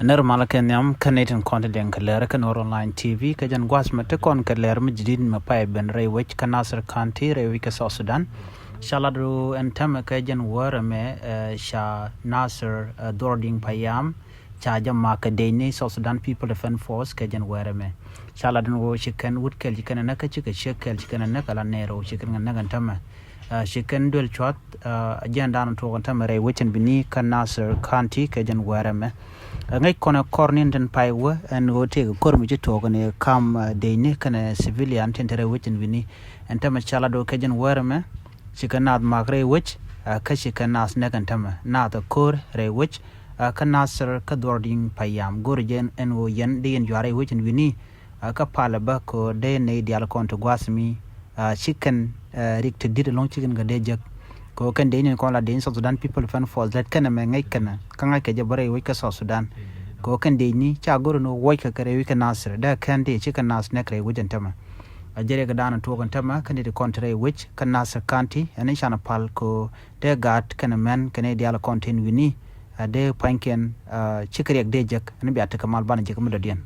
Normal Kenyam Canadian content Kalera can or online TV Kajan Guasmate con Kaler Mijdin Mapai Ben Ray Wich Kanasar County Rewika South Sudan Shaladru and Tamakajan Warame Shah Nasser Dording Payam Chaja Makadeni South Sudan People Defense Force Kajan Warame Shaladun wo chicken wood kill chicken and naka chicken chicken and nakala nero chicken and nagantama chicken dual shot agenda to Tamare which and Bini Kanasar County Kajan Warame ngay kona cornin den paiwa and go take a cormiji talk and a come de nick and a civilian tentere which and vini and tama chalado kajan werme she cannot mark ray which kashi canas neck and tama not a core ray which canasser kadording payam gorgen and wo yen de and yare which and vini a kapalaba ko de ne dialcon to guasmi chicken rick to did a long chicken gadejak ko kan de ni ko la de South Sudan people fan for that kana me ngai kana kanga ke jabare wi ka South Sudan ko kan de ni cha goro no wai ka kare wi ka nasir da kan de chi kan nas ne kare wujen tama a jere ga dana to kan tama kan de kontre which kan nasir county ani shana pal ko de gat kana men kan de ala content wini de panken chikriek de jak ani bi ataka mal ban je kam do dien